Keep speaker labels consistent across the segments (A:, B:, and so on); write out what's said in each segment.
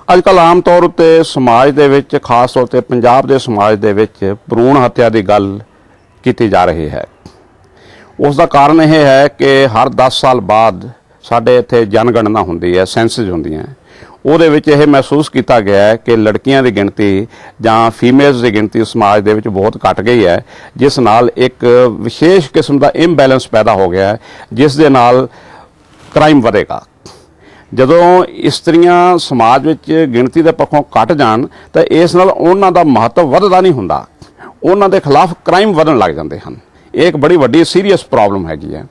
A: अजकल आम तौर उत्ते समाज दे विच खास तौर ते पंजाब दे समाज दे विच भरूण हत्या की गल की जा रही है। उसका कारण यह है कि हर 10 साल बाद साडे इत्थे जनगणना हुंदी है, सेंसिस हुंदियां। ਉਹਦੇ ਵਿੱਚ ਇਹ ਮਹਿਸੂਸ ਕੀਤਾ ਗਿਆ ਹੈ कि लड़कियां ਦੀ गिणती ਜਾਂ फीमेल्स ਦੀ गिणती समाज ਦੇ ਵਿੱਚ बहुत घट गई है, जिस नाल एक विशेष किस्म का इंबैलेंस पैदा हो गया है, जिस दे नाल क्राइम ਵਧੇਗਾ। ਜਦੋਂ ਇਸਤਰੀਆਂ ਸਮਾਜ ਵਿੱਚ ਗਿਣਤੀ ਦੇ ਪੱਖੋਂ ਘਟ ਜਾਣ ਤਾਂ ਇਸ ਨਾਲ ਉਹਨਾਂ ਦਾ ਮਹੱਤਵ ਵੱਧਦਾ ਨਹੀਂ ਹੁੰਦਾ, ਉਹਨਾਂ ਦੇ ਖਿਲਾਫ ਕ੍ਰਾਈਮ ਵਧਣ ਲੱਗ ਜਾਂਦੇ ਹਨ। ਇਹ ਇੱਕ ਬੜੀ ਵੱਡੀ ਸੀਰੀਅਸ ਪ੍ਰੋਬਲਮ ਹੈਗੀ ਹੈ।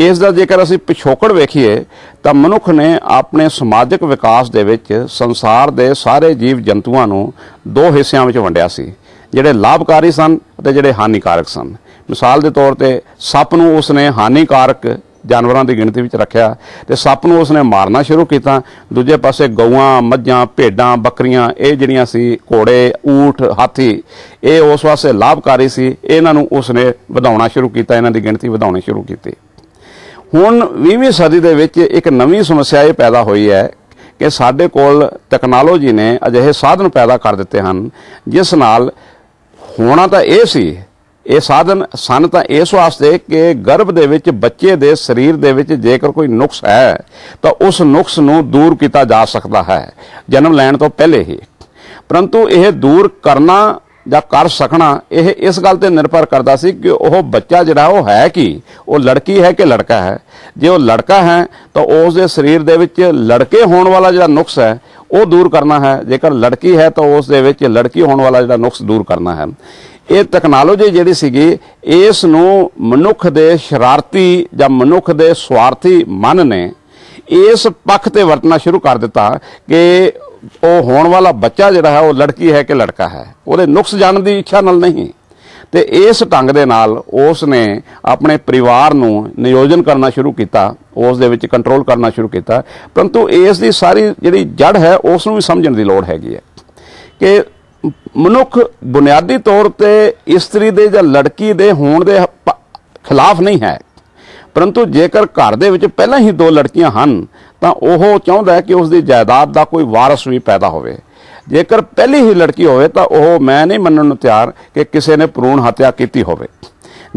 A: ਇਸ ਦਾ ਜੇਕਰ ਅਸੀਂ ਪਿਛੋਕੜ ਵੇਖੀਏ ਤਾਂ ਮਨੁੱਖ ਨੇ ਆਪਣੇ ਸਮਾਜਿਕ ਵਿਕਾਸ ਦੇ ਵਿੱਚ ਸੰਸਾਰ ਦੇ ਸਾਰੇ ਜੀਵ ਜੰਤੂਆਂ ਨੂੰ ਦੋ ਹਿੱਸਿਆਂ ਵਿੱਚ ਵੰਡਿਆ ਸੀ, ਜਿਹੜੇ ਲਾਭਕਾਰੀ ਸਨ ਅਤੇ ਜਿਹੜੇ ਹਾਨੀਕਾਰਕ ਸਨ। ਮਿਸਾਲ ਦੇ ਤੌਰ ਤੇ ਸੱਪ ਨੂੰ ਉਸਨੇ ਹਾਨੀਕਾਰਕ ਜਾਨਵਰਾਂ ਦੀ ਗਿਣਤੀ ਵਿੱਚ ਰੱਖਿਆ ਤੇ ਸੱਪ ਨੂੰ ਉਸਨੇ ਮਾਰਨਾ ਸ਼ੁਰੂ ਕੀਤਾ। ਦੂਜੇ ਪਾਸੇ ਗਊਆਂ, ਮੱਝਾਂ, ਭੇਡਾਂ, ਬੱਕਰੀਆਂ, ਇਹ ਜਿਹੜੀਆਂ ਸੀ, ਘੋੜੇ, ਊਠ, ਹਾਥੀ, ਇਹ ਉਸ ਵਾਸਤੇ ਲਾਭਕਾਰੀ ਸੀ। ਇਹਨਾਂ ਨੂੰ ਉਸਨੇ ਵਧਾਉਣਾ ਸ਼ੁਰੂ ਕੀਤਾ, ਇਹਨਾਂ ਦੀ ਗਿਣਤੀ ਵਧਾਉਣੀ ਸ਼ੁਰੂ ਕੀਤੀ। ਹੁਣ 20ਵੀਂ ਸਦੀ ਦੇ ਵਿੱਚ ਇੱਕ ਨਵੀਂ ਸਮੱਸਿਆ ਇਹ ਪੈਦਾ ਹੋਈ ਹੈ ਕਿ ਸਾਡੇ ਕੋਲ ਟੈਕਨੋਲੋਜੀ ਨੇ ਅਜਿਹੇ ਸਾਧਨ ਪੈਦਾ ਕਰ ਦਿੱਤੇ ਹਨ ਜਿਸ ਨਾਲ ਹੋਣਾ ਤਾਂ ਇਹ ਸੀ, ਇਹ ਸਾਧਨ ਸਨ ਤਾਂ ਇਸ ਵਾਸਤੇ ਕਿ ਗਰਭ ਦੇ ਵਿੱਚ ਬੱਚੇ ਦੇ ਸਰੀਰ ਦੇ ਵਿੱਚ ਜੇਕਰ ਕੋਈ ਨੁਕਸ ਹੈ ਤਾਂ ਉਸ ਨੁਕਸ ਨੂੰ ਦੂਰ ਕੀਤਾ ਜਾ ਸਕਦਾ ਹੈ ਜਨਮ ਲੈਣ ਤੋਂ ਪਹਿਲੇ ਹੀ। ਪਰੰਤੂ ਇਹ ਦੂਰ ਕਰਨਾ ਜਾਂ ਕਰ ਸਕਣਾ ਇਹ ਇਸ ਗੱਲ ਤੇ ਨਿਰਭਰ ਕਰਦਾ ਸੀ ਕਿ ਉਹ ਬੱਚਾ ਜਿਹੜਾ ਉਹ ਹੈ ਕੀ, ਉਹ ਲੜਕੀ ਹੈ ਕਿ ਲੜਕਾ ਹੈ। ਜੇ ਉਹ ਲੜਕਾ ਹੈ ਤਾਂ ਉਸ ਦੇ ਸਰੀਰ ਦੇ ਵਿੱਚ ਲੜਕੇ ਹੋਣ ਵਾਲਾ ਜਿਹੜਾ ਨੁਕਸ ਹੈ ਉਹ ਦੂਰ ਕਰਨਾ ਹੈ, ਜੇਕਰ ਲੜਕੀ ਹੈ ਤਾਂ ਉਸ ਦੇ ਵਿੱਚ ਲੜਕੀ ਹੋਣ ਵਾਲਾ ਜਿਹੜਾ ਨੁਕਸ ਦੂਰ ਕਰਨਾ ਹੈ। ਇਹ ਟੈਕਨੋਲੋਜੀ ਜਿਹੜੀ ਸੀਗੀ ਇਸ ਨੂੰ ਮਨੁੱਖ ਦੇ ਸ਼ਰਾਰਤੀ ਜਾਂ ਮਨੁੱਖ ਦੇ ਸਵਾਰਥੀ ਮਨ ਨੇ ਇਸ ਪੱਖ ਤੇ ਵਰਤਣਾ ਸ਼ੁਰੂ ਕਰ ਦਿੱਤਾ ਕਿ ਉਹ ਹੋਣ ਵਾਲਾ ਬੱਚਾ ਜਿਹੜਾ ਹੈ ਉਹ ਲੜਕੀ ਹੈ ਕਿ ਲੜਕਾ ਹੈ, ਉਹਦੇ ਨੁਕਸ ਜਾਣਨ ਦੀ ਇੱਛਾ ਨਾਲ ਨਹੀਂ। ਤੇ ਇਸ ਢੰਗ ਦੇ ਨਾਲ ਉਸ ਨੇ ਆਪਣੇ ਪਰਿਵਾਰ ਨੂੰ ਨਿਯੋਜਨ ਕਰਨਾ ਸ਼ੁਰੂ ਕੀਤਾ, ਉਸ ਦੇ ਵਿੱਚ ਕੰਟਰੋਲ ਕਰਨਾ ਸ਼ੁਰੂ ਕੀਤਾ। ਪਰੰਤੂ ਇਸ ਦੀ ਸਾਰੀ ਜਿਹੜੀ ਜੜ ਹੈ ਉਸ ਨੂੰ ਵੀ ਸਮਝਣ ਦੀ ਲੋੜ ਹੈਗੀ ਹੈ ਕਿ ਮਨੁੱਖ ਬੁਨਿਆਦੀ ਤੌਰ ਤੇ ਇਸਤਰੀ ਦੇ ਜਾਂ ਲੜਕੀ ਦੇ ਹੋਣ ਦੇ ਖਿਲਾਫ ਨਹੀਂ ਹੈ, ਪਰੰਤੂ ਜੇਕਰ ਘਰ ਦੇ ਵਿੱਚ ਪਹਿਲਾਂ ਹੀ ਦੋ ਲੜਕੀਆਂ ਹਨ ਤਾਂ ਉਹ ਚਾਹੁੰਦਾ ਹੈ ਕਿ ਉਸ ਦੀ ਜਾਇਦਾਦ ਦਾ ਕੋਈ ਵਾਰਸ ਵੀ ਪੈਦਾ ਹੋਵੇ। ਜੇਕਰ ਪਹਿਲੀ ਹੀ ਲੜਕੀ ਹੋਵੇ ਤਾਂ ਉਹ ਮੈਂ ਨਹੀਂ ਮੰਨਣ ਨੂੰ ਤਿਆਰ ਕਿ ਕਿਸੇ ਨੇ ਭਰੂਣ ਹੱਤਿਆ ਕੀਤੀ ਹੋਵੇ।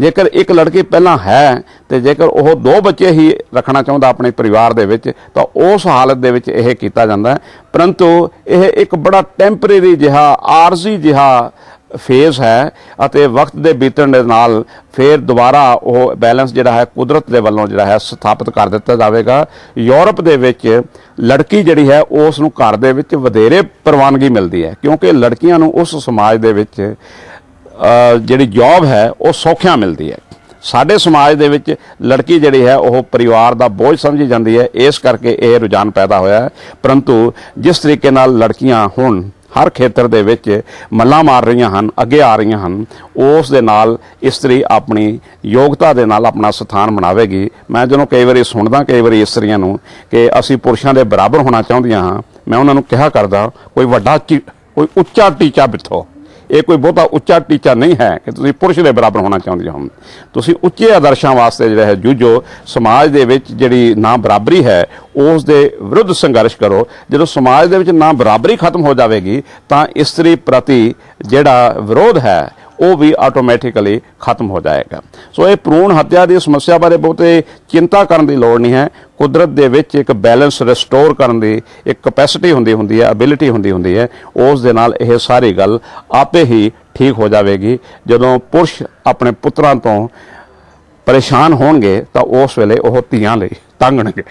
A: ਜੇਕਰ ਇੱਕ ਲੜਕੀ ਪਹਿਲਾਂ ਹੈ ਤੇ ਜੇਕਰ ਉਹ ਦੋ ਬੱਚੇ ਹੀ ਰੱਖਣਾ ਚਾਹੁੰਦਾ ਆਪਣੇ ਪਰਿਵਾਰ ਦੇ ਵਿੱਚ ਤਾਂ ਉਸ ਹਾਲਤ ਦੇ ਵਿੱਚ ਇਹ ਕੀਤਾ ਜਾਂਦਾ ਹੈ। ਪਰੰਤੂ ਇਹ ਇੱਕ ਬੜਾ ਟੈਂਪਰੇਰੀ ਜਿਹਾ ਆਰਜ਼ੀ ਜਿਹਾ ਫੇਜ਼ ਹੈ ਅਤੇ ਵਕਤ ਦੇ ਬੀਤਣ ਦੇ ਨਾਲ ਫਿਰ ਦੁਬਾਰਾ ਉਹ ਬੈਲੈਂਸ ਜਿਹੜਾ ਹੈ ਕੁਦਰਤ ਦੇ ਵੱਲੋਂ ਜਿਹੜਾ ਹੈ ਸਥਾਪਿਤ ਕਰ ਦਿੱਤਾ ਜਾਵੇਗਾ। ਯੂਰਪ ਦੇ ਵਿੱਚ ਲੜਕੀ ਜਿਹੜੀ ਹੈ ਉਸ ਨੂੰ ਘਰ ਦੇ ਵਿੱਚ ਵਧੇਰੇ ਪ੍ਰਵਾਨਗੀ ਮਿਲਦੀ ਹੈ ਕਿਉਂਕਿ ਲੜਕੀਆਂ ਨੂੰ ਉਸ ਸਮਾਜ ਦੇ ਵਿੱਚ ਜਿਹੜੀ ਜੌਬ ਹੈ ਉਹ ਸੌਖਿਆਂ ਮਿਲਦੀ ਹੈ। ਸਾਡੇ ਸਮਾਜ ਦੇ ਵਿੱਚ ਲੜਕੀ ਜਿਹੜੀ ਹੈ ਉਹ ਪਰਿਵਾਰ ਦਾ ਬੋਝ ਸਮਝੀ ਜਾਂਦੀ ਹੈ, ਇਸ ਕਰਕੇ ਇਹ ਰੁਝਾਨ ਪੈਦਾ ਹੋਇਆ ਹੈ। ਪਰੰਤੂ ਜਿਸ ਤਰੀਕੇ ਨਾਲ ਲੜਕੀਆਂ ਹੁਣ ਹਰ ਖੇਤਰ ਦੇ ਵਿੱਚ ਮੱਲਾਂ ਮਾਰ ਰਹੀਆਂ ਹਨ, ਅੱਗੇ ਆ ਰਹੀਆਂ ਹਨ, ਉਸ ਦੇ ਨਾਲ ਇਸਤਰੀ ਆਪਣੀ ਯੋਗਤਾ ਦੇ ਨਾਲ ਆਪਣਾ ਸਥਾਨ ਬਣਾਵੇਗੀ। ਮੈਂ ਜਦੋਂ ਕਈ ਵਾਰੀ ਸੁਣਦਾ ਕਈ ਵਾਰੀ ਇਸਤਰੀਆਂ ਨੂੰ ਕਿ ਅਸੀਂ ਪੁਰਸ਼ਾਂ ਦੇ ਬਰਾਬਰ ਹੋਣਾ ਚਾਹੁੰਦੀਆਂ ਹਾਂ, ਮੈਂ ਉਹਨਾਂ ਨੂੰ ਕਿਹਾ ਕਰਦਾ ਕੋਈ ਵੱਡਾ ਕੋਈ ਉੱਚਾ ਟੀਚਾ ਬਿੱਥੋ। ਇਹ ਕੋਈ ਬਹੁਤਾ ਉੱਚਾ ਟੀਚਾ ਨਹੀਂ ਹੈ ਕਿ ਤੁਸੀਂ ਪੁਰਸ਼ ਦੇ ਬਰਾਬਰ ਹੋਣਾ ਚਾਹੁੰਦੇ ਹੋ। ਤੁਸੀਂ ਉੱਚੇ ਆਦਰਸ਼ਾਂ ਵਾਸਤੇ ਜਿਹੜਾ ਹੈ ਜੂਝੋ, ਸਮਾਜ ਦੇ ਵਿੱਚ ਜਿਹੜੀ ਨਾ ਬਰਾਬਰੀ ਹੈ ਉਸ ਦੇ ਵਿਰੁੱਧ ਸੰਘਰਸ਼ ਕਰੋ। ਜਦੋਂ ਸਮਾਜ ਦੇ ਵਿੱਚ ਨਾ ਬਰਾਬਰੀ ਖਤਮ ਹੋ ਜਾਵੇਗੀ ਤਾਂ ਇਸਤਰੀ ਪ੍ਰਤੀ ਜਿਹੜਾ ਵਿਰੋਧ ਹੈ ਉਹ ਵੀ ਆਟੋਮੈਟਿਕਲੀ ਖਤਮ ਹੋ ਜਾਏਗਾ। ਸੋ ਇਹ ਭਰੂਣ ਹੱਤਿਆ ਦੀ ਸਮੱਸਿਆ ਬਾਰੇ ਬਹੁਤੇ ਚਿੰਤਾ ਕਰਨ ਦੀ ਲੋੜ ਨਹੀਂ ਹੈ। ਕੁਦਰਤ ਦੇ ਵਿੱਚ ਇੱਕ ਬੈਲੈਂਸ ਰਿਸਟੋਰ ਕਰਨ ਦੀ ਇੱਕ ਕਪੈਸਿਟੀ ਹੁੰਦੀ ਹੈ, ਐਬਿਲਿਟੀ ਹੁੰਦੀ ਹੈ, ਉਸ ਦੇ ਨਾਲ ਇਹ ਸਾਰੀ ਗੱਲ ਆਪੇ ਹੀ ਠੀਕ ਹੋ ਜਾਵੇਗੀ। ਜਦੋਂ ਪੁਰਸ਼ ਆਪਣੇ ਪੁੱਤਰਾਂ ਤੋਂ ਪਰੇਸ਼ਾਨ ਹੋਣਗੇ ਤਾਂ ਉਸ ਵੇਲੇ ਉਹ ਧੀਆਂ ਲਈ ਤੰਗਣਗੇ।